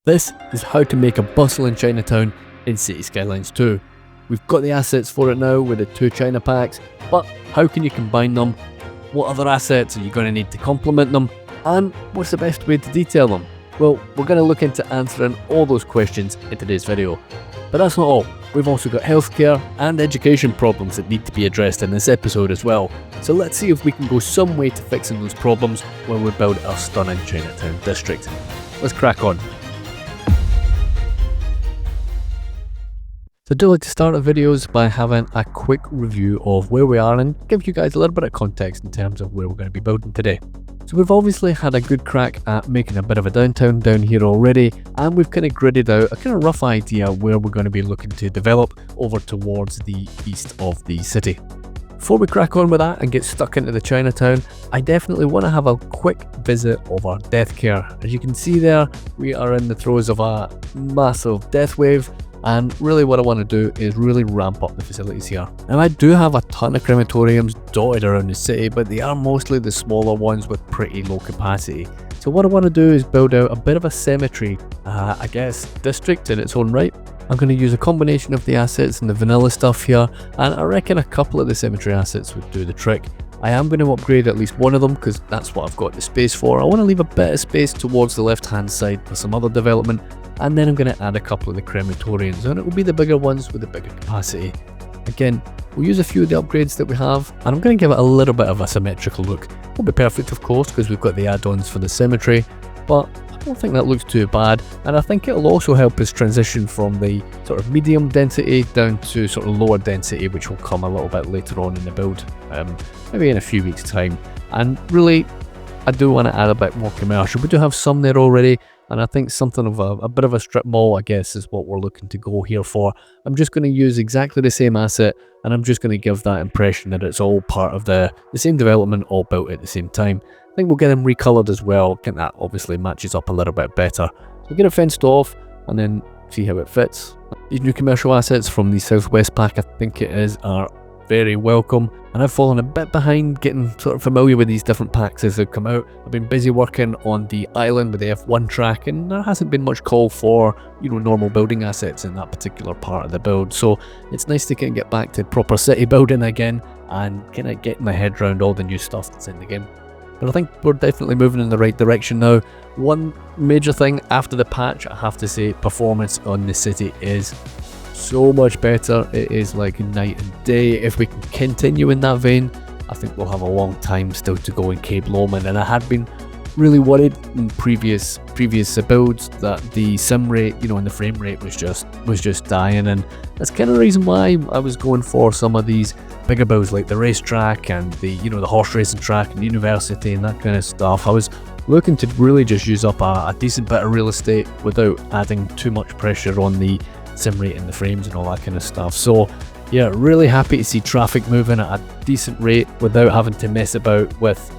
This is how to make a bustling Chinatown in Cities Skylines 2. We've got the assets for it now with the 2 China packs, but how can you combine them? What other assets are you going to need to complement them? And what's the best way to detail them? Well, we're going to look into answering all those questions in today's video. But that's not all. We've also got healthcare and education problems that need to be addressed in this episode as well. So let's see if we can go some way to fixing those problems when we build our stunning Chinatown district. Let's crack on. So I do like to start our videos by having a quick review of where we are and give you guys a little bit of context in terms of where we're going to be building today. So we've obviously had a good crack at making a bit of a downtown down here already, and we've kind of gridded out a kind of rough idea where we're going to be looking to develop over towards the east of the city. Before we crack on with that and get stuck into the Chinatown, I definitely want to have a quick visit of our deathcare. As you can see there, we are in the throes of a massive death wave. And really what I want to do is really ramp up the facilities here. Now I do have a ton of crematoriums dotted around the city, but they are mostly the smaller ones with pretty low capacity. So what I want to do is build out a bit of a cemetery, district in its own right. I'm going to use a combination of the assets and the vanilla stuff here, and I reckon a couple of the cemetery assets would do the trick. I am going to upgrade at least one of them because that's what I've got the space for. I want to leave a bit of space towards the left hand side for some other development, and then I'm going to add a couple of the crematoriums, and it will be the bigger ones with the bigger capacity. Again, we'll use a few of the upgrades that we have, and I'm going to give it a little bit of a symmetrical look. Won't be perfect of course because we've got the add-ons for the cemetery, but I don't think that looks too bad, and I think it'll also help us transition from the sort of medium density down to sort of lower density, which will come a little bit later on in the build, maybe in a few weeks time. And really, I do want to add a bit more commercial. We do have some there already, and I think something of a bit of a strip mall, I guess, is what we're looking to go here for. I'm just going to use exactly the same asset, and I'm just going to give that impression that it's all part of the same development, all built at the same time. I think we'll get them recolored as well. I think that obviously matches up a little bit better. So get it fenced off, and then see how it fits. These new commercial assets from the Southwest pack, I think it is, are very welcome, and I've fallen a bit behind getting sort of familiar with these different packs as they've come out. I've been busy working on the island with the F1 track, and there hasn't been much call for, normal building assets in that particular part of the build. So it's nice to kind of get back to proper city building again and kind of get my head around all the new stuff that's in the game. But I think we're definitely moving in the right direction now. One major thing after the patch, I have to say, performance on the city is so much better. It is like night and day. If we can continue in that vein, I think we'll have a long time still to go in Cape Lomond. And I had been really worried in previous builds that the sim rate, and the frame rate was just dying, and that's kind of the reason why I was going for some of these bigger builds like the racetrack and the the horse racing track and the university and that kind of stuff. I was looking to really just use up a decent bit of real estate without adding too much pressure on the sim rate and the frames and all that kind of stuff. So yeah, really happy to see traffic moving at a decent rate without having to mess about with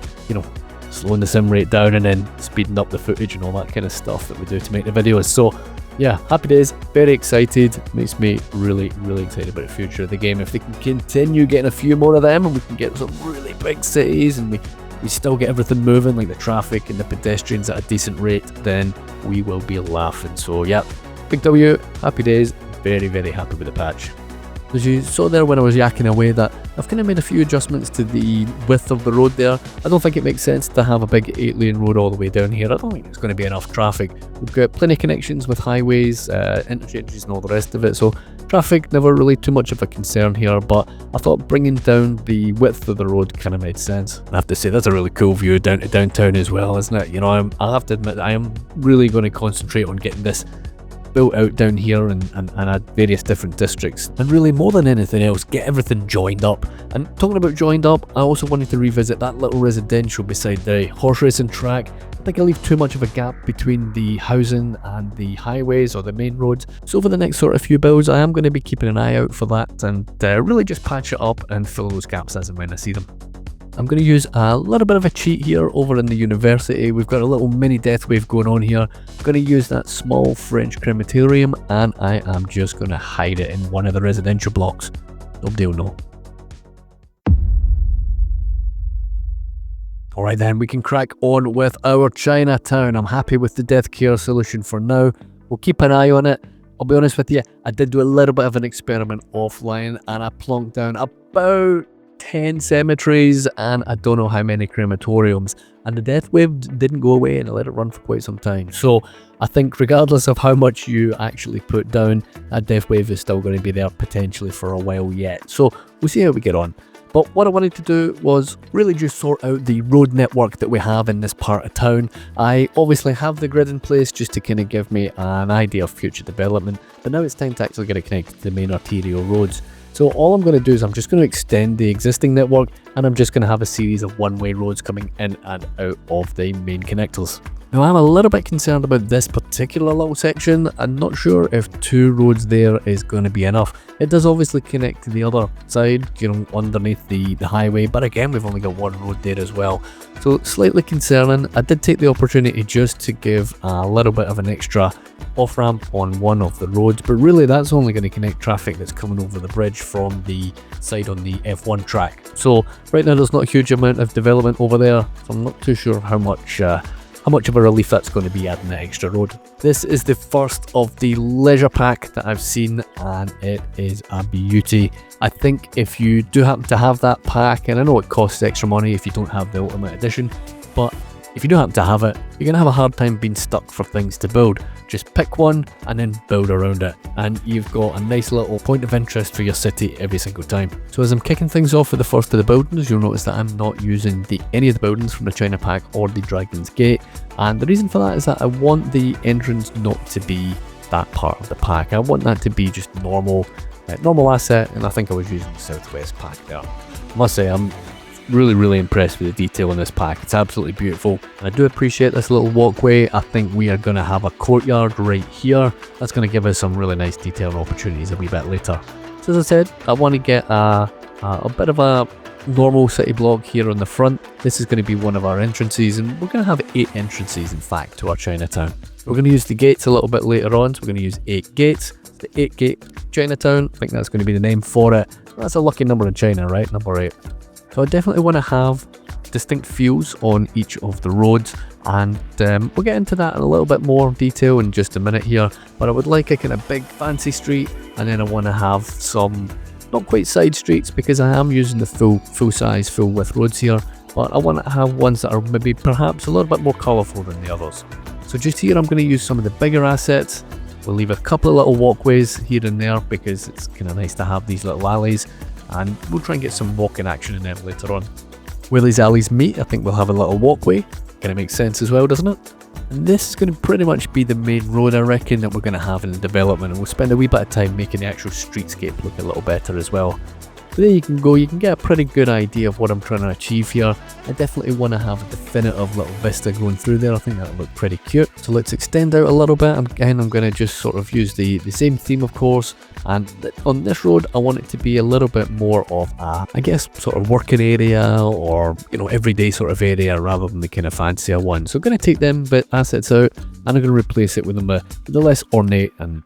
slowing the sim rate down and then speeding up the footage and all that kind of stuff that we do to make the videos. So yeah, happy days, very excited. Makes me really excited about the future of the game. If they can continue getting a few more of them and we can get some really big cities and we still get everything moving, like the traffic and the pedestrians at a decent rate, then we will be laughing. So yeah, big W, happy days, very happy with the patch. As you saw there when I was yakking away, that I've kind of made a few adjustments to the width of the road there. I don't think it makes sense to have a big 8-lane road all the way down here. I don't think it's going to be enough traffic. We've got plenty of connections with highways, interchanges and all the rest of it, so traffic never really too much of a concern here, but I thought bringing down the width of the road kind of made sense. I have to say, that's a really cool view down to downtown as well, isn't it? I have to admit, I am really going to concentrate on getting this built out down here and at various different districts, and really more than anything else, get everything joined up. And talking about joined up, I also wanted to revisit that little residential beside the horse racing track. I think I leave too much of a gap between the housing and the highways or the main roads. So over the next sort of few builds, I am going to be keeping an eye out for that and really just patch it up and fill those gaps as and when I see them. I'm going to use a little bit of a cheat here over in the university. We've got a little mini death wave going on here. I'm going to use that small French crematorium, and I am just going to hide it in one of the residential blocks. Nobody will know. Alright then, we can crack on with our Chinatown. I'm happy with the deathcare solution for now. We'll keep an eye on it. I'll be honest with you, I did do a little bit of an experiment offline and I plonked down about 10 cemeteries and I don't know how many crematoriums, and the death wave didn't go away and I let it run for quite some time. So I think regardless of how much you actually put down, that death wave is still going to be there potentially for a while yet. So we'll see how we get on. But what I wanted to do was really just sort out the road network that we have in this part of town. I obviously have the grid in place just to kind of give me an idea of future development, but now it's time to actually get it connected to the main arterial roads. So all I'm going to do is I'm just going to extend the existing network, and I'm just going to have a series of one-way roads coming in and out of the main connectors. Now I'm a little bit concerned about this particular little section. I'm not sure if 2 roads there is going to be enough. It does obviously connect to the other side, you know, underneath the highway, but again we've only got 1 road there as well. So slightly concerning. I did take the opportunity just to give a little bit of an extra off-ramp on one of the roads, but really that's only going to connect traffic that's coming over the bridge from the side on the F1 track. So right now there's not a huge amount of development over there, so I'm not too sure how much of a relief that's going to be adding the extra road. This is the first of the leisure pack that I've seen, and it is a beauty. I think if you do happen to have that pack, and I know it costs extra money if you don't have the Ultimate Edition, but if you do happen to have it, you're going to have a hard time being stuck for things to build. Just pick one and then build around it, and you've got a nice little point of interest for your city every single time. So as I'm kicking things off with the first of the buildings, you'll notice that I'm not using any of the buildings from the China pack or the Dragon's Gate, and the reason for that is that I want the entrance not to be that part of the pack. I want that to be just normal asset, and I think I was using the Southwest pack there. I must say I'm really impressed with the detail in this pack. It's absolutely beautiful, and I do appreciate this little walkway. I think we are going to have a courtyard right here that's going to give us some really nice detailed opportunities a wee bit later. So as I said, I want to get a bit of a normal city block here on the front. This is going to be one of our entrances, and we're going to have 8 entrances in fact to our Chinatown. We're going to use the gates a little bit later on, so we're going to use 8 gates. The 8 gate Chinatown, I think that's going to be the name for it. That's a lucky number in China, right? Number 8. So I definitely want to have distinct feels on each of the roads, and we'll get into that in a little bit more detail in just a minute here. But I would like a kind of big fancy street, and then I want to have some not quite side streets because I am using the full size, full width roads here, but I want to have ones that are maybe perhaps a little bit more colourful than the others. So just here I'm going to use some of the bigger assets. We'll leave a couple of little walkways here and there because it's kind of nice to have these little alleys, and we'll try and get some walking action in them later on. Where these alleys meet, I think we'll have a little walkway. Kind of makes sense as well, doesn't it? And this is going to pretty much be the main road, I reckon, that we're going to have in the development, and we'll spend a wee bit of time making the actual streetscape look a little better as well. So there you can go, you can get a pretty good idea of what I'm trying to achieve here. I definitely want to have a definitive little vista going through there. I think that'll look pretty cute. So let's extend out a little bit. Again, I'm going to just sort of use the same theme, of course. And on this road, I want it to be a little bit more of a, I guess, sort of working area, or, you know, everyday sort of area rather than the kind of fancier one. So I'm going to take them bit assets out, and I'm going to replace it with them with the less ornate and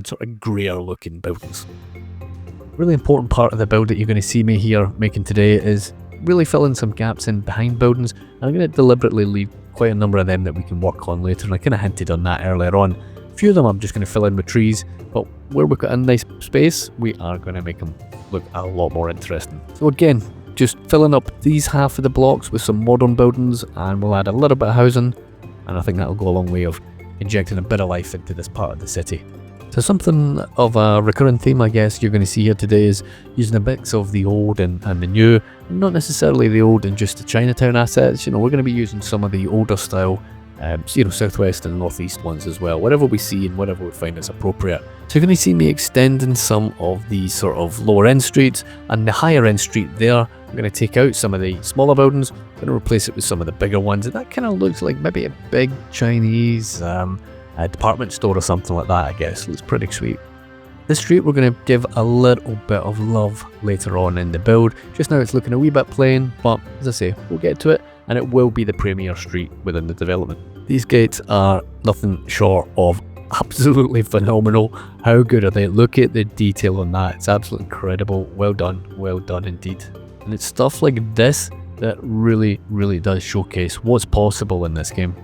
sort of greyer looking buildings. Really important part of the build that you're going to see me here making today is really filling some gaps in behind buildings, and I'm going to deliberately leave quite a number of them that we can work on later, and I kind of hinted on that earlier on. A few of them I'm just going to fill in with trees, but where we've got a nice space, we are going to make them look a lot more interesting. So again, just filling up these half of the blocks with some modern buildings, and we'll add a little bit of housing, and I think that'll go a long way of injecting a bit of life into this part of the city. So something of a recurring theme, I guess, you're going to see here today is using a mix of the old and the new. Not necessarily the old and just the Chinatown assets. You know, we're going to be using some of the older style, you know, southwest and northeast ones as well. Whatever we see and whatever we find is appropriate. So you're going to see me extending some of these sort of lower end streets, and the higher end street there, I'm going to take out some of the smaller buildings. I'm going to replace it with some of the bigger ones, and that kind of looks like maybe a big Chinese a department store or something like that, I guess. Looks pretty sweet. This street we're going to give a little bit of love later on in the build. Just now it's looking a wee bit plain, but as I say, we'll get to it, and it will be the premier street within the development. These gates are nothing short of absolutely phenomenal. How good are they? Look at the detail on that. It's absolutely incredible. Well done indeed. And it's stuff like this that really does showcase what's possible in this game.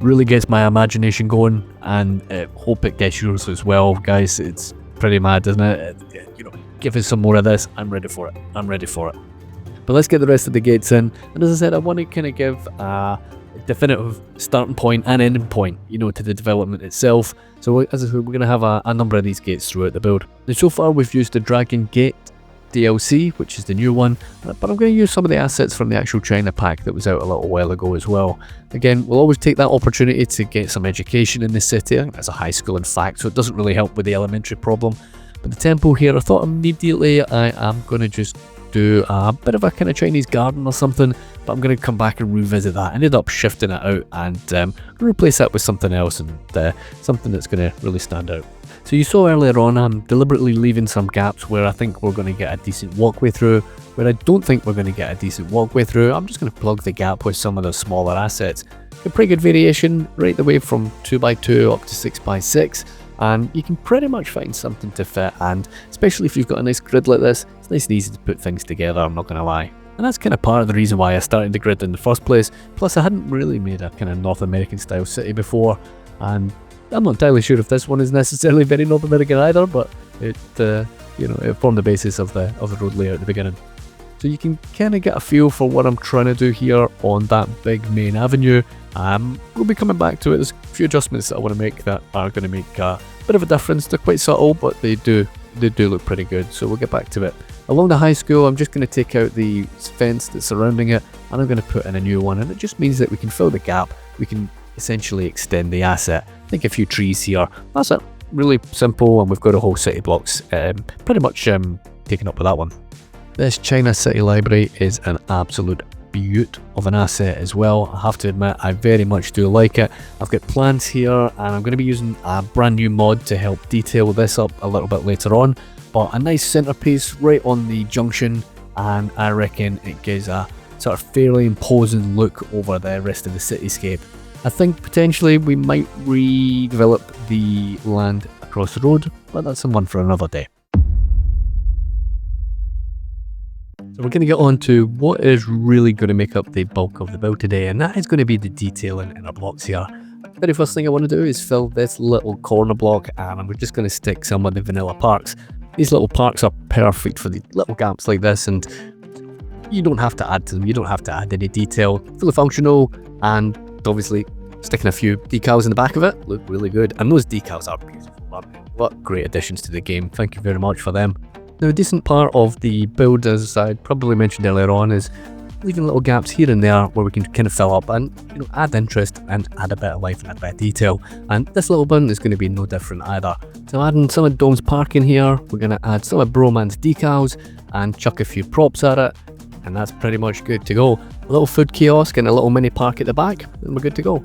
really gets my imagination going, and hope it gets yours as well, guys. It's pretty mad, isn't it? Give us some more of this. I'm ready for it. I'm ready for it. But let's get the rest of the gates in. And as I said, I want to kind of give a definitive starting point and ending point, to the development itself. So as I said, we're going to have a number of these gates throughout the build. And so far we've used the Dragon Gate DLC, which is the new one, but I'm going to use some of the assets from the actual China pack that was out a little while ago as well. Again, we'll always take that opportunity to get some education in the city. I think that's a high school in fact, so it doesn't really help with the elementary problem. But the temple here, I thought immediately I am going to just do a bit of a kind of Chinese garden or something, but I'm going to come back and revisit that. I ended up shifting it out and replace that with something else, and something that's going to really stand out. So you saw earlier on, I'm deliberately leaving some gaps where I think we're going to get a decent walkway through. Where I don't think we're going to get a decent walkway through, I'm just going to plug the gap with some of the smaller assets. A pretty good variation right the way from 2x2 up to 6x6, and you can pretty much find something to fit, and especially if you've got a nice grid like this, it's nice and easy to put things together, I'm not going to lie. And that's kind of part of the reason why I started the grid in the first place. Plus I hadn't really made a kind of North American style city before, and I'm not entirely sure if this one is necessarily very North American either, but it it formed the basis of the road layout at the beginning. So you can kind of get a feel for what I'm trying to do here on that big main avenue. We'll be coming back to it. There's a few adjustments that I want to make that are going to make a bit of a difference. They're quite subtle, but they do look pretty good, so we'll get back to it. Along the high school, I'm just going to take out the fence that's surrounding it, and I'm going to put in a new one, and it just means that we can fill the gap. We can essentially extend the asset. I think a few trees here. That's it. Really simple, and we've got a whole city blocks pretty much taken up with that one. This China City Library is an absolute beaut of an asset as well. I have to admit, I very much do like it. I've got plans here, and I'm going to be using a brand new mod to help detail this up a little bit later on. But a nice centerpiece right on the junction, and I reckon it gives a sort of fairly imposing look over the rest of the cityscape. I think potentially we might redevelop the land across the road, but that's one for another day. So we're going to get on to what is really going to make up the bulk of the build today, and that is going to be the detailing in our blocks here. The very first thing I want to do is fill this little corner block, and I'm just going to stick some of the vanilla parks. These little parks are perfect for the little gaps like this, and you don't have to add to them, you don't have to add any detail. Fully functional, and obviously sticking a few decals in the back of it look really good, and those decals are beautiful. What great additions to the game, thank you very much for them. Now a decent part of the build, as I probably mentioned earlier on, is leaving little gaps here and there where we can kind of fill up and add interest and add a bit of life and a bit of detail, and this little button is going to be no different either. So adding some of Dom's parking here, we're going to add some of Broman's decals and chuck a few props at it, and that's pretty much good to go. A little food kiosk and a little mini park at the back, and we're good to go.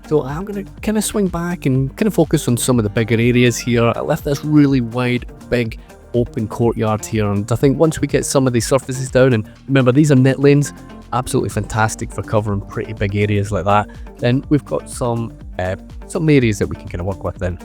So I'm going to kind of swing back and kind of focus on some of the bigger areas here. I left this really wide, big, open courtyard here, and I think once we get some of these surfaces down, and remember these are net lanes, absolutely fantastic for covering pretty big areas like that, then we've got some areas that we can kind of work with then.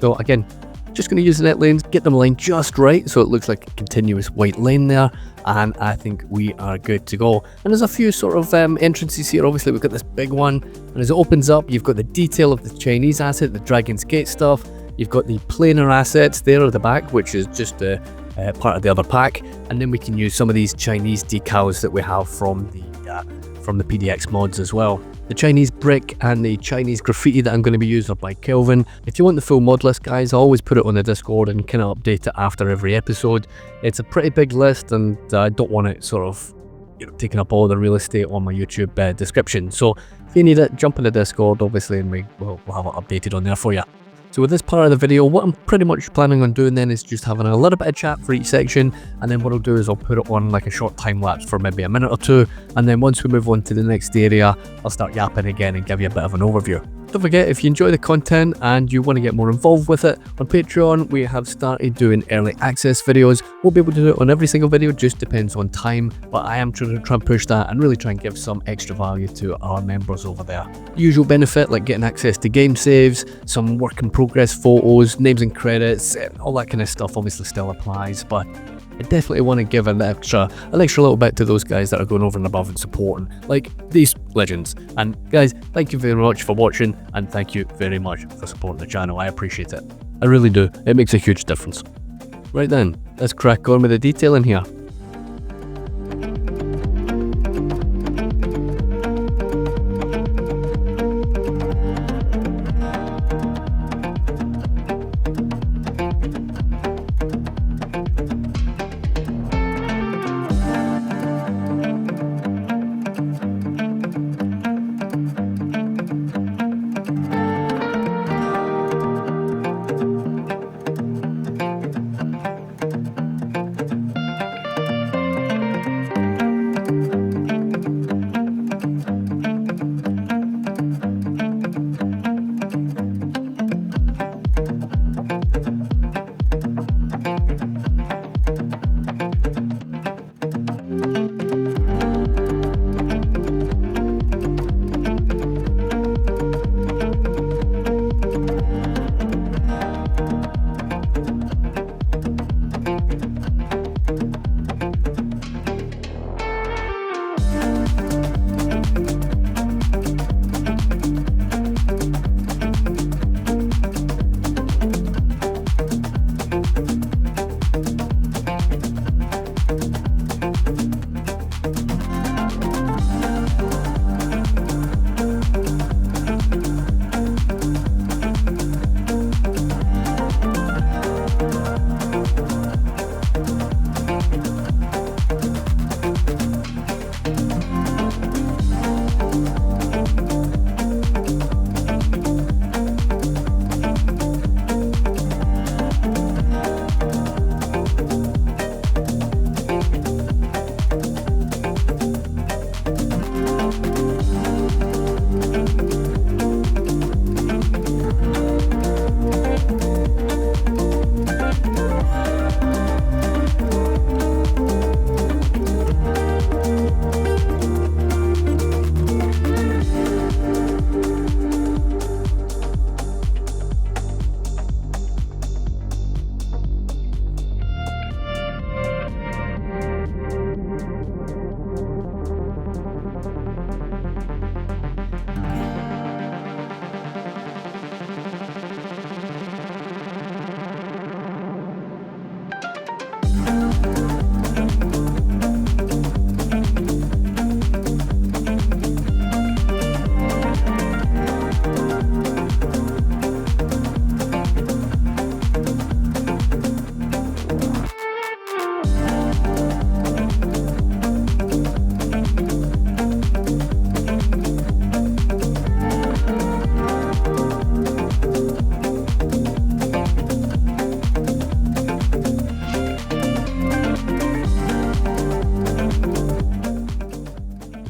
So again, just going to use the net lanes, get them aligned just right so it looks like a continuous white lane there, and I think we are good to go. And there's a few sort of entrances here. Obviously we've got this big one, and as it opens up you've got the detail of the Chinese asset, the Dragon's Gate stuff. You've got the planar assets there at the back, which is just part of the other pack, and then we can use some of these Chinese decals that we have from the PDX mods as well. The Chinese brick and the Chinese graffiti that I'm going to be using are by Kelvin. If you want the full mod list, guys, I always put it on the Discord and kind of update it after every episode. It's a pretty big list, and I don't want it sort of taking up all the real estate on my YouTube description. So if you need it, jump in the Discord, obviously, and we'll have it updated on there for you. So with this part of the video, what I'm pretty much planning on doing then is just having a little bit of chat for each section, and then what I'll do is I'll put it on like a short time lapse for maybe a minute or two, and then once we move on to the next area, I'll start yapping again and give you a bit of an overview. Don't forget, if you enjoy the content and you want to get more involved with it, on Patreon we have started doing early access videos. Won't be able to do it on every single video, just depends on time, but I am trying to push that and really try and give some extra value to our members over there. Usual benefit like getting access to game saves, some work in progress photos, names and credits, all that kind of stuff obviously still applies, but I definitely want to give an extra little bit to those guys that are going over and above and supporting, like these legends. And guys, thank you very much for watching. and thank you very much for supporting the channel. I appreciate it. I really do. It makes a huge difference. Right then, let's crack on with the detailing here.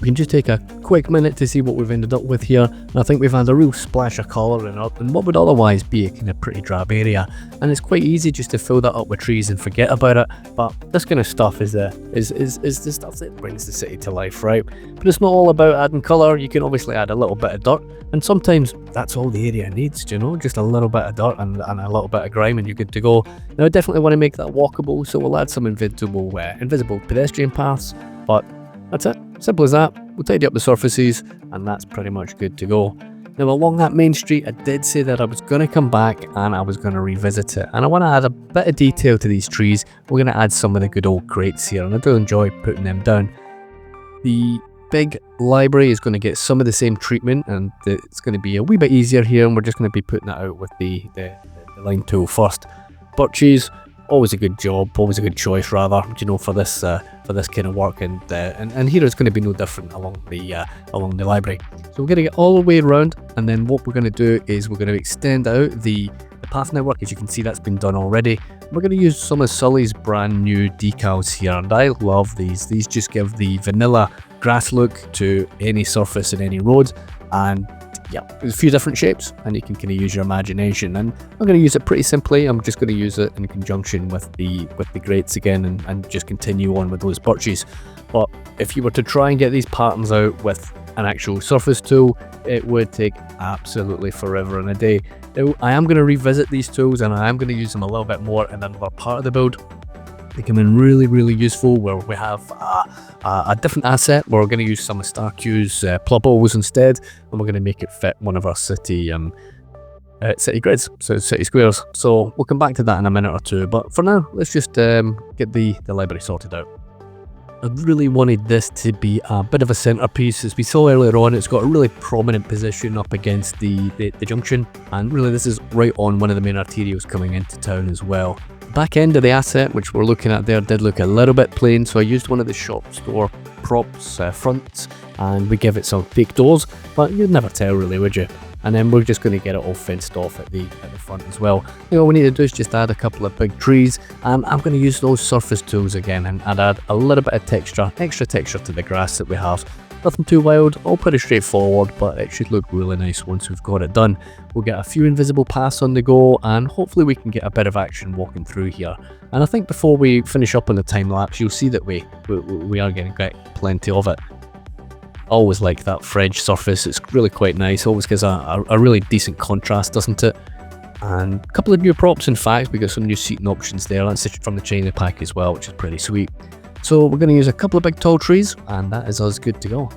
We can just take a quick minute to see what we've ended up with here, and I think we've had a real splash of colour in what would otherwise be a kind of pretty drab area, and it's quite easy just to fill that up with trees and forget about it. But this kind of stuff is the stuff that brings the city to life, right? But it's not all about adding colour. You can obviously add a little bit of dirt, and sometimes that's all the area needs, you know, just a little bit of dirt and a little bit of grime and you're good to go. Now I definitely want to make that walkable, so we'll add some invisible pedestrian paths, but that's it. Simple as that. We'll tidy up the surfaces and that's pretty much good to go. Now along that main street, I did say that I was going to come back and I was going to revisit it, and I want to add a bit of detail to these trees. We're going to add some of the good old crates here, and I do enjoy putting them down. The big library is going to get some of the same treatment, and it's going to be a wee bit easier here, and we're just going to be putting it out with the line tool first. Birches, always a good job, always a good choice rather, you know, for this kind of work, and here it's going to be no different along the library. So we're going to get all the way around, and then what we're going to do is we're going to extend out the path network. As you can see, that's been done already. We're going to use some of Sully's brand new decals here, and I love these. These just give the vanilla grass look to any surface in any road, and yeah, there's a few different shapes and you can kind of use your imagination, and I'm going to use it pretty simply. I'm just going to use it in conjunction with the grates again, and just continue on with those birches. But if you were to try and get these patterns out with an actual surface tool, it would take absolutely forever and a day. Now, I am going to revisit these tools and I am going to use them a little bit more in another part of the build. They come in really, really useful where we have a different asset. We're going to use some of Starq's plug holes instead, and we're going to make it fit one of our city grids, so city squares. So we'll come back to that in a minute or two, but for now, let's just get the library sorted out. I really wanted this to be a bit of a centerpiece. As we saw earlier on, it's got a really prominent position up against the junction, and really this is right on one of the main arterials coming into town as well. The back end of the asset, which we're looking at there, did look a little bit plain, so I used one of the shop store props fronts, and we give it some fake doors, but you'd never tell really, would you? And then we're just going to get it all fenced off at the front as well. All we need to do is just add a couple of big trees, and I'm going to use those surface tools again and add a little bit of extra texture to the grass that we have. Nothing too wild, all pretty straightforward, but it should look really nice once we've got it done. We'll get a few invisible paths on the go, and hopefully we can get a bit of action walking through here. And I think before we finish up on the time lapse, you'll see that we are going to get plenty of it. Always like that fridge surface, it's really quite nice, always gives a really decent contrast, doesn't it? And a couple of new props, in fact, we got some new seating options there, that's from the China pack as well, which is pretty sweet. So we're going to use a couple of big tall trees, and that is us good to go.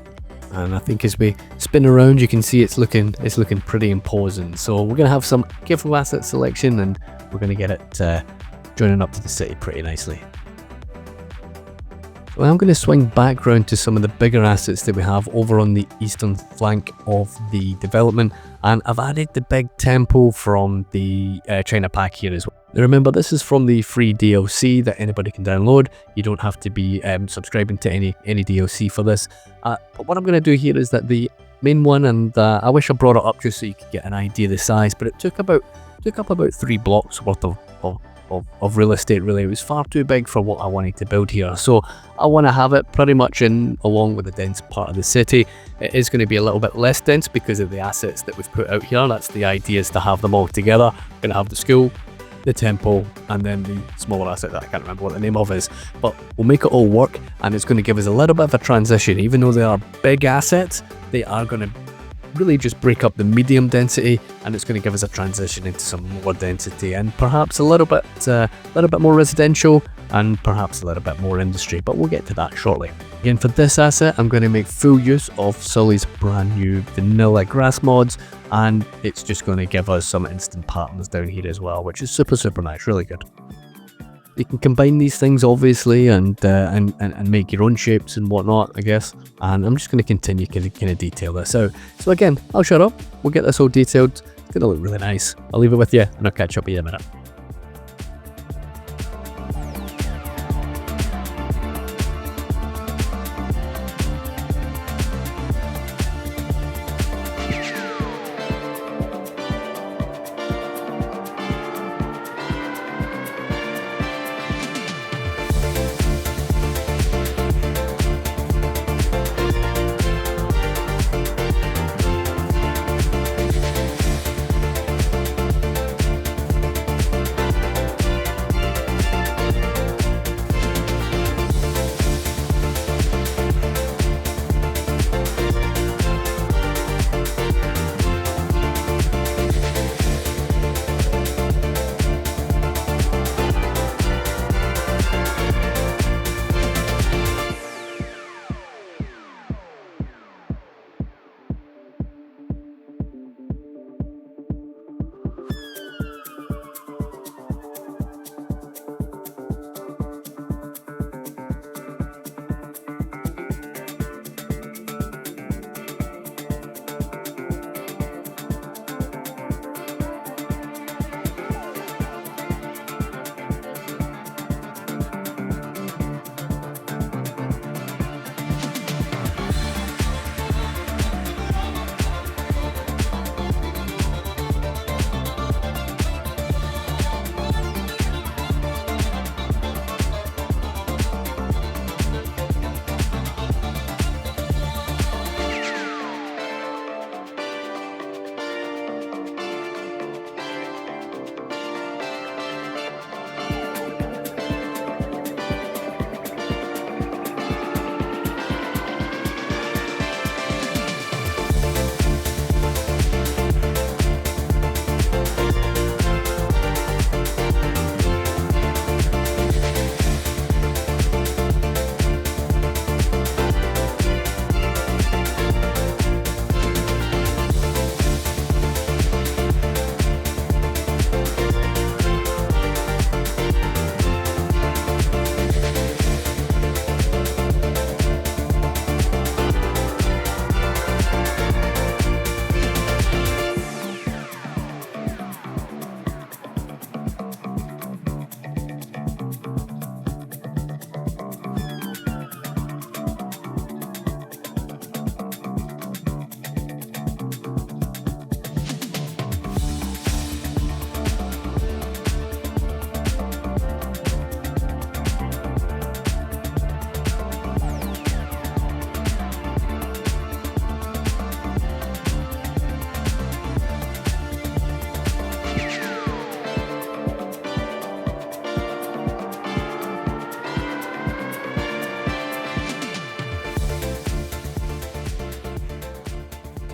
And I think as we spin around, you can see it's looking pretty imposing. So we're going to have some careful asset selection, and we're going to get it joining up to the city pretty nicely. So I'm going to swing back round to some of the bigger assets that we have over on the eastern flank of the development, and I've added the big temple from the China pack here as well. Now remember, this is from the free DLC that anybody can download. You don't have to be subscribing to any DLC for this. But what I'm going to do here is that the main one, and I wish I brought it up just so you could get an idea of the size, but it took up about 3 blocks worth of real estate really. It was far too big for what I wanted to build here, so I want to have it pretty much in along with the dense part of the city. It is going to be a little bit less dense because of the assets that we've put out here. That's the idea, is to have them all together. We're going to have the school, the temple, and then the smaller asset that I can't remember what the name of is, but we'll make it all work, and it's going to give us a little bit of a transition. Even though they are big assets, they are going to really just break up the medium density, and it's going to give us a transition into some lower density and perhaps a little bit more residential and perhaps a little bit more industry, but we'll get to that shortly. Again, for this asset, I'm going to make full use of Sully's brand new vanilla grass mods, and it's just going to give us some instant patterns down here as well, which is super nice, really good. You can combine these things obviously and make your own shapes and whatnot, I guess. And I'm just going to continue kind of detail this out. So again, I'll shut up. We'll get this all detailed. It's going to look really nice. I'll leave it with you, and I'll catch up with you in a minute.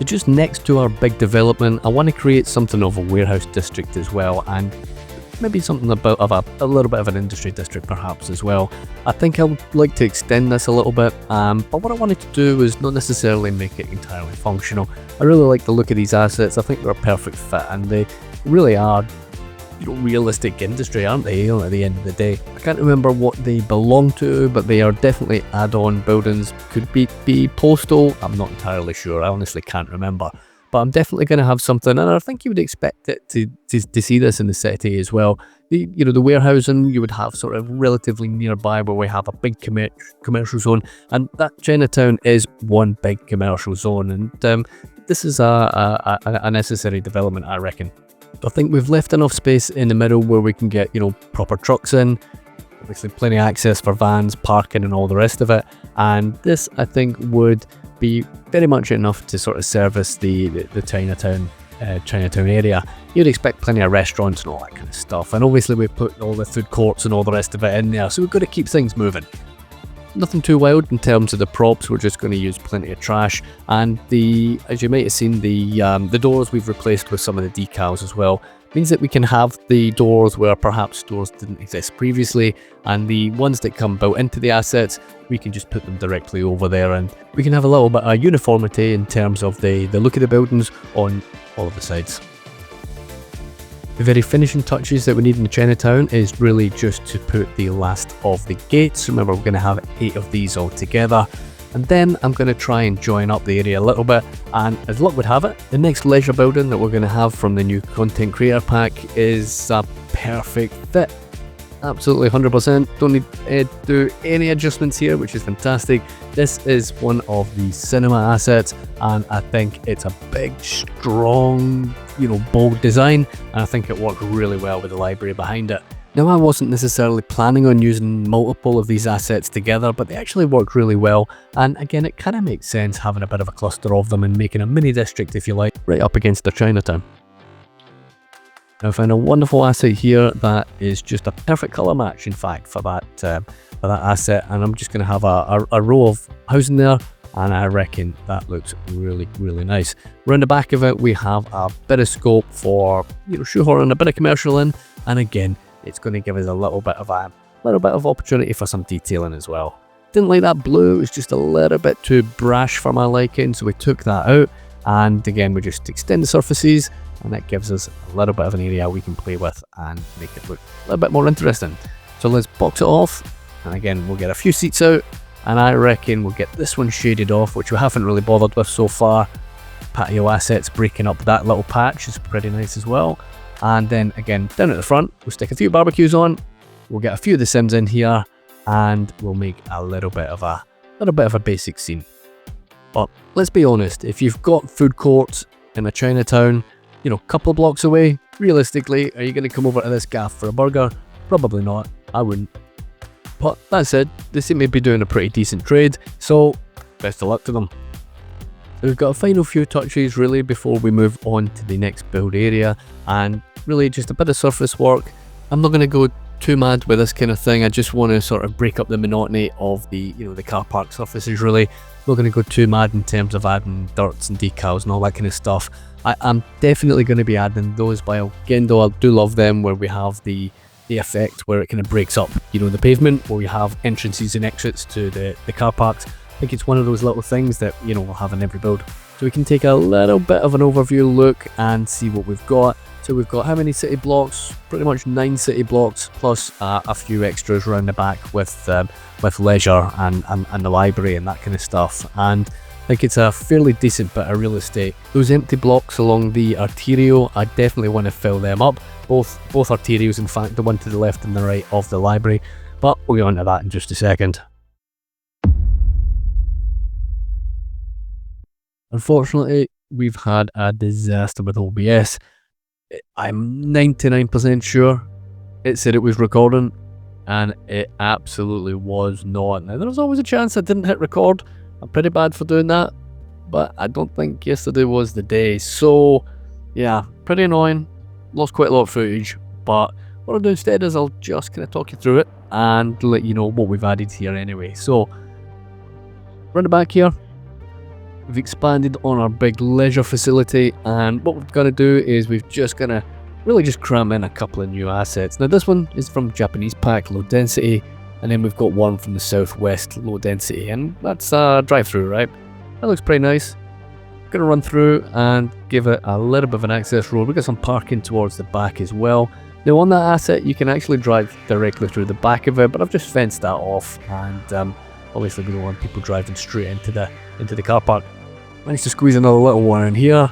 So just next to our big development, I want to create something of a warehouse district as well, and maybe something about a little bit of an industry district perhaps as well. I think I would like to extend this a little bit, but what I wanted to do is not necessarily make it entirely functional. I really like the look of these assets. I think they're a perfect fit, and they really are, you know, realistic industry, aren't they, you know, at the end of the day. I can't remember what they belong to, but they are definitely add-on buildings. Could be postal, I'm not entirely sure, I honestly can't remember. But I'm definitely going to have something, and I think you would expect it to see this in the city as well. The warehousing you would have sort of relatively nearby, where we have a big commercial zone, and that Chinatown is one big commercial zone, and this is a necessary development, I reckon. I think we've left enough space in the middle where we can get, you know, proper trucks in, obviously plenty of access for vans, parking and all the rest of it, and this I think would be very much enough to sort of service the Chinatown area. You'd expect plenty of restaurants and all that kind of stuff, and obviously we've put all the food courts and all the rest of it in there, so we've got to keep things moving. Nothing too wild in terms of the props. We're just going to use plenty of trash, and as you might have seen, the doors we've replaced with some of the decals as well. Means that we can have the doors where perhaps doors didn't exist previously, and the ones that come built into the assets, we can just put them directly over there, and we can have a little bit of uniformity in terms of the look of the buildings on all of the sides. The very finishing touches that we need in the Chinatown is really just to put the last of the gates. Remember, we're going to have 8 of these all together. And then I'm going to try and join up the area a little bit, and as luck would have it, the next leisure building that we're going to have from the new content creator pack is a perfect fit. Absolutely 100%. Don't need to do any adjustments here, which is fantastic. This is one of the cinema assets, and I think it's a big, strong, you know, bold design, and I think it worked really well with the library behind it. Now, I wasn't necessarily planning on using multiple of these assets together, but they actually worked really well, and again, it kind of makes sense having a bit of a cluster of them and making a mini district, if you like, right up against the Chinatown. Now, I found a wonderful asset here that is just a perfect colour match, in fact, for that asset, and I'm just going to have a row of housing there, and I reckon that looks really, really nice. Around the back of it, we have a bit of scope for, you know, shoehorning a bit of commercial in, and again, it's going to give us a little bit of opportunity for some detailing as well. Didn't like that blue, it was just a little bit too brash for my liking, so we took that out, and again we just extend the surfaces, and that gives us a little bit of an area we can play with and make it look a little bit more interesting. So let's box it off, and again we'll get a few seats out, and I reckon we'll get this one shaded off, which we haven't really bothered with so far. Patio assets breaking up that little patch is pretty nice as well. And then again, down at the front, we'll stick a few barbecues on, we'll get a few of the Sims in here, and we'll make a little bit of a basic scene. But let's be honest, if you've got food courts in a Chinatown, you know, a couple of blocks away, realistically, are you going to come over to this gaff for a burger? Probably not, I wouldn't. But that said, they seem to be doing a pretty decent trade, so best of luck to them. So we've got a final few touches really before we move on to the next build area, and really just a bit of surface work. I'm not going to go too mad with this kind of thing. I just want to sort of break up the monotony of the car park surfaces really. Not going to go too mad in terms of adding dirts and decals and all that kind of stuff. I'm definitely going to be adding those, but again though, I do love them where we have the effect where it kind of breaks up, you know, the pavement, where we have entrances and exits to the car parks. I think it's one of those little things that, you know, we'll have in every build. So we can take a little bit of an overview look and see what we've got. So we've got how many city blocks? Pretty much 9 city blocks, plus a few extras around the back with leisure and the library and that kind of stuff. And I think it's a fairly decent bit of real estate. Those empty blocks along the arterial, I definitely want to fill them up. Both arterials, in fact, the one to the left and the right of the library. But we'll get on to that in just a second. Unfortunately, we've had a disaster with OBS. I'm 99% sure it said it was recording, and it absolutely was not. Now, there was always a chance I didn't hit record. I'm pretty bad for doing that, but I don't think yesterday was the day. So, yeah, pretty annoying. Lost quite a lot of footage, but what I'll do instead is I'll just kind of talk you through it and let you know what we've added here anyway. So, round the back here, we've expanded on our big leisure facility, and what we've got to do is we've just gonna really just cram in a couple of new assets. Now this one is from Japanese pack, low density, and then we've got one from the southwest, low density, and that's a drive-through, right? That looks pretty nice. Gonna run through and give it a little bit of an access road. We've got some parking towards the back as well. Now on that asset you can actually drive directly through the back of it, but I've just fenced that off, and obviously we don't want people driving straight into the car park. Managed to squeeze another little one in here,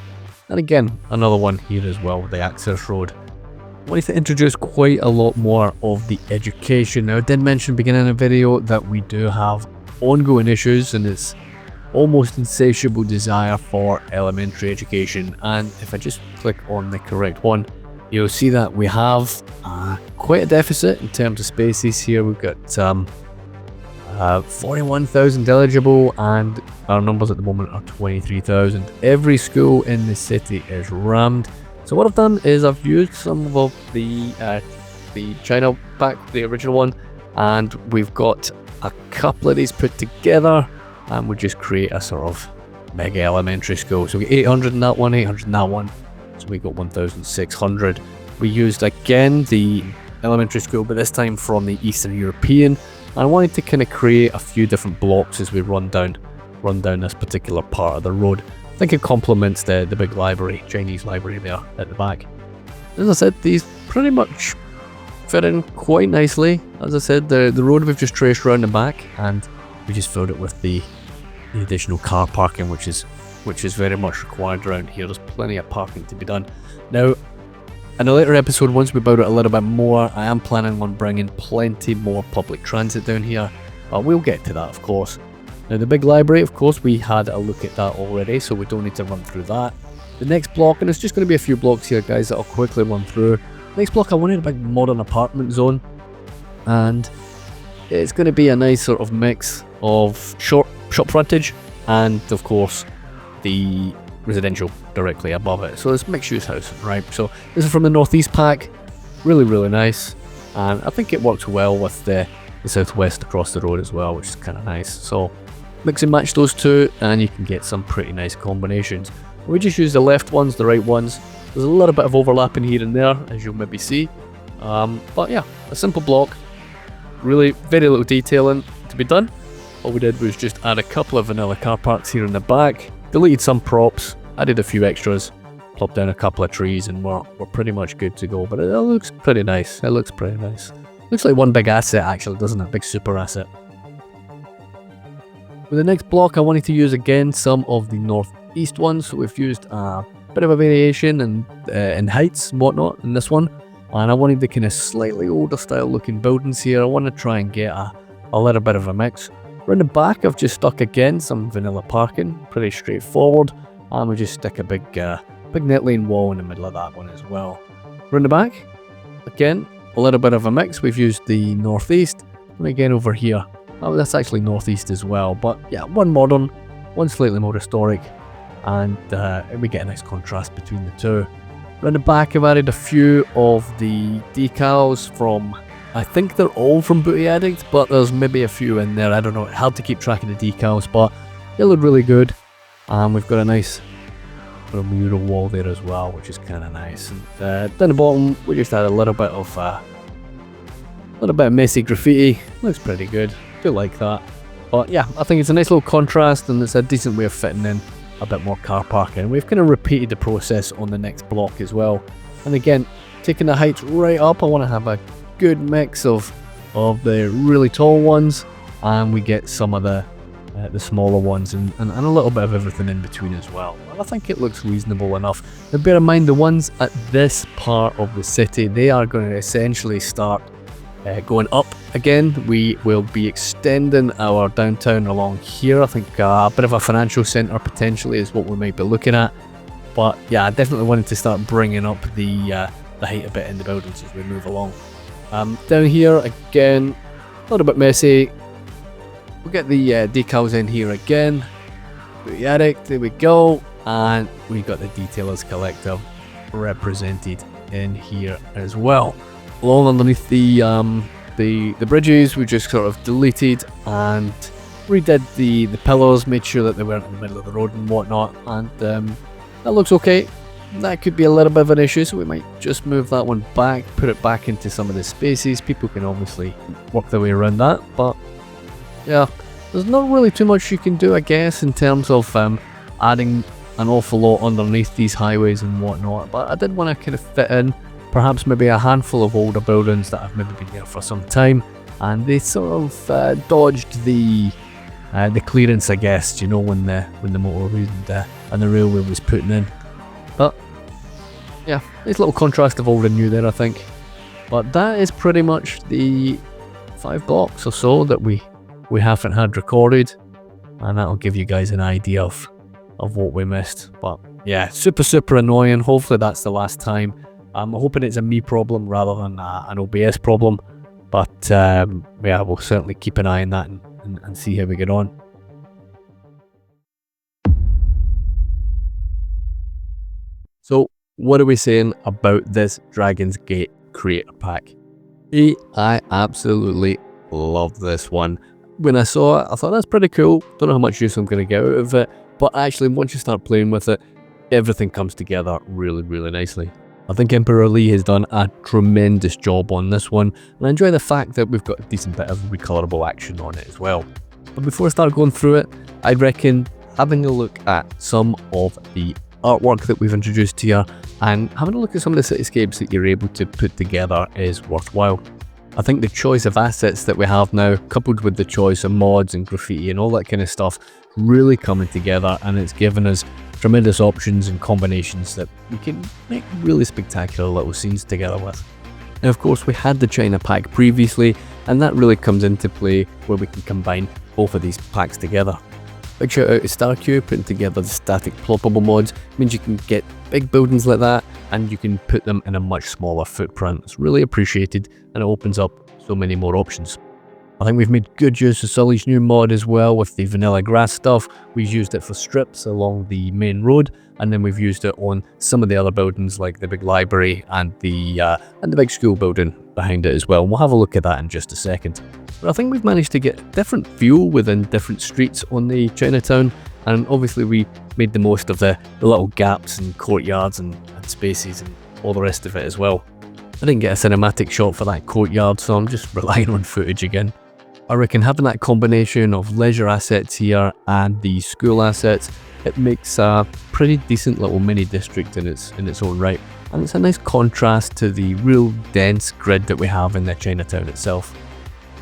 and again another one here as well with the access road. I wanted to introduce quite a lot more of the education. Now I did mention beginning of the video that we do have ongoing issues, and it's almost insatiable desire for elementary education, and if I just click on the correct one, you'll see that we have quite a deficit in terms of spaces here. We've got 41,000 eligible, and our numbers at the moment are 23,000. Every school in the city is rammed. So what I've done is I've used some of the China pack, the original one, and we've got a couple of these put together, and we just create a sort of mega elementary school. So we get 800 in that one, 800 in that one, so we got 1,600. We used again the elementary school, but this time from the Eastern European. And I wanted to kind of create a few different blocks as we run down this particular part of the road. I think it complements the big library, Chinese library there at the back. As I said, these pretty much fit in quite nicely. As I said, the road we've just traced around the back, and we just filled it with the additional car parking, which is very much required around here. There's plenty of parking to be done. Now, in a later episode, once we build it a little bit more, I am planning on bringing plenty more public transit down here, but we'll get to that, of course. Now, the big library, of course, we had a look at that already, so we don't need to run through that. The next block, and it's just going to be a few blocks here, guys, that I'll quickly run through. Next block, I wanted a big modern apartment zone, and it's going to be a nice sort of mix of shop frontage and, of course, the residential directly above it. So it's mixed use house, right? So this is from the Northeast pack, really nice, and I think it works well with the Southwest across the road as well, which is kind of nice. So mix and match those two and you can get some pretty nice combinations. We just use the left ones, the right ones. There's a little bit of overlapping here and there, as you'll maybe see, but yeah, a simple block, really very little detailing to be done. All we did was just add a couple of vanilla car parks here in the back, deleted some props, added a few extras, plopped down a couple of trees, and we're pretty much good to go. But it looks pretty nice. It looks pretty nice. Looks like one big asset actually, doesn't it? Big super asset. With the next block, I wanted to use again some of the northeast ones. So we've used a bit of a variation in heights and whatnot in this one. And I wanted the kind of slightly older style looking buildings here. I want to try and get a little bit of a mix. Around the back, I've just stuck again some vanilla parking, pretty straightforward, and we just stick a big net lane wall in the middle of that one as well. Around the back, again, a little bit of a mix. We've used the northeast, and again over here, that's actually northeast as well. But yeah, one modern, one slightly more historic, and we get a nice contrast between the two. Around the back, I've added a few of the decals from, I think they're all from Booty Addict, but there's maybe a few in there. I don't know, it's hard to keep track of the decals, but they look really good. And we've got a nice little mural wall there as well, which is kind of nice. And down the bottom, we just had a little bit of messy graffiti. Looks pretty good. Do like that. But yeah, I think it's a nice little contrast, and it's a decent way of fitting in a bit more car parking. We've kind of repeated the process on the next block as well. And again, taking the heights right up, I want to have a good mix of the really tall ones, and we get some of the smaller ones, and a little bit of everything in between as well. And I think it looks reasonable enough. Now bear in mind, the ones at this part of the city, they are going to essentially start going up again. We will be extending our downtown along here. I think a bit of a financial centre potentially is what we might be looking at. But yeah, I definitely wanted to start bringing up the height a bit in the buildings as we move along. Down here again, a little bit messy. We'll get the decals in here again. The attic, there we go, and we got the Detailers Collective represented in here as well. Along underneath the bridges, we just sort of deleted and redid the pillars, made sure that they weren't in the middle of the road and whatnot, and that looks okay. That could be a little bit of an issue, so we might just move that one back, put it back into some of the spaces. People can obviously work their way around that, but yeah, there's not really too much you can do, I guess, in terms of adding an awful lot underneath these highways and whatnot. But I did want to kind of fit in perhaps maybe a handful of older buildings that have maybe been there for some time, and they sort of dodged the clearance, I guess, you know, when the motorway and the railway was putting in. But yeah, nice little contrast of old and new there, I think. But that is pretty much the 5 blocks or so that we haven't had recorded, and that'll give you guys an idea of what we missed. But yeah, super annoying. Hopefully that's the last time. I'm hoping it's a me problem rather than an OBS problem. But yeah, we'll certainly keep an eye on that and see how we get on. So, what are we saying about this Dragon's Gate Creator Pack? I absolutely love this one. When I saw it, I thought that's pretty cool. Don't know how much use I'm going to get out of it, but actually once you start playing with it, everything comes together really nicely. I think Emperor Lee has done a tremendous job on this one, and I enjoy the fact that we've got a decent bit of recolorable action on it as well. But before I start going through it, I'd reckon having a look at some of the artwork that we've introduced here and having a look at some of the cityscapes that you're able to put together is worthwhile. I think the choice of assets that we have now, coupled with the choice of mods and graffiti and all that kind of stuff, really coming together, and it's given us tremendous options and combinations that we can make really spectacular little scenes together with. Now, of course, we had the China pack previously, and that really comes into play where we can combine both of these packs together. Big shout out to StarQ, putting together the static ploppable mods. It means you can get big buildings like that and you can put them in a much smaller footprint. It's really appreciated and it opens up so many more options. I think we've made good use of Sully's new mod as well with the vanilla grass stuff. We've used it for strips along the main road, and then we've used it on some of the other buildings like the big library and the big school building behind it as well. We'll have a look at that in just a second. But I think we've managed to get different fuel within different streets on the Chinatown, and obviously we made the most of the little gaps and courtyards and spaces and all the rest of it as well. I didn't get a cinematic shot for that courtyard, so I'm just relying on footage again. I reckon having that combination of leisure assets here and the school assets, it makes a pretty decent little mini district in its own right. And it's a nice contrast to the real dense grid that we have in the Chinatown itself.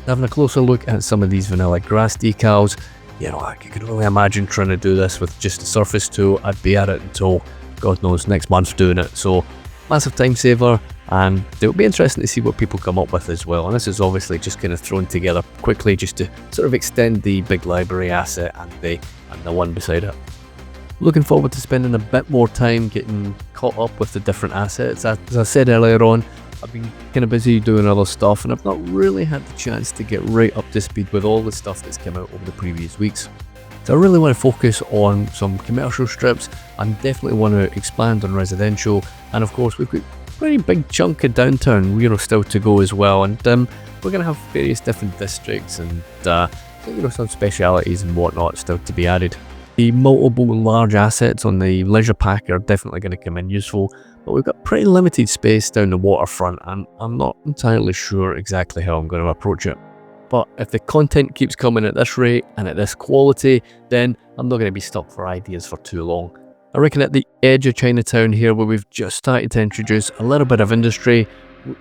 Having a closer look at some of these vanilla grass decals, you know, I could only imagine trying to do this with just a surface tool. I'd be at it until, God knows, next month doing it. So, massive time saver, and it'll be interesting to see what people come up with as well. And this is obviously just kind of thrown together quickly just to sort of extend the big library asset and the one beside it. Looking forward to spending a bit more time getting caught up with the different assets. As I said earlier on, I've been kind of busy doing other stuff and I've not really had the chance to get right up to speed with all the stuff that's come out over the previous weeks. So I really want to focus on some commercial strips and definitely want to expand on residential, and of course we've got a pretty big chunk of downtown, you know, still to go as well, and we're going to have various different districts and you know, some specialities and whatnot still to be added. The multiple large assets on the leisure pack are definitely going to come in useful, but we've got pretty limited space down the waterfront and I'm not entirely sure exactly how I'm going to approach it. But if the content keeps coming at this rate and at this quality, then I'm not going to be stuck for ideas for too long. I reckon at the edge of Chinatown here, where we've just started to introduce a little bit of industry,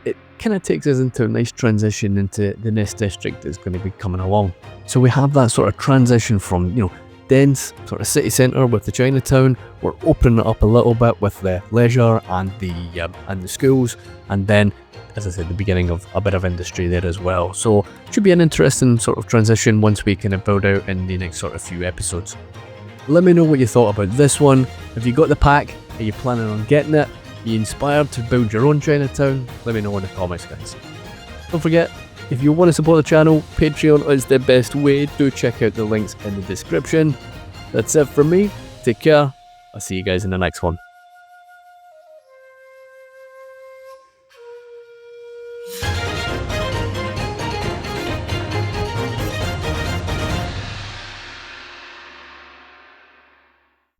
it kind of takes us into a nice transition into the next district that's going to be coming along. So we have that sort of transition from, you know, dense sort of city centre with the Chinatown. We're opening it up a little bit with the leisure and the schools, and then, as I said, the beginning of a bit of industry there as well. So it should be an interesting sort of transition once we kind of build out in the next sort of few episodes. Let me know what you thought about this one. Have you got the pack? Are you planning on getting it? Are you inspired to build your own Chinatown? Let me know in the comments, guys. Don't forget, if you want to support the channel, Patreon is the best way. Do check out the links in the description. That's it from me. Take care. I'll see you guys in the next one.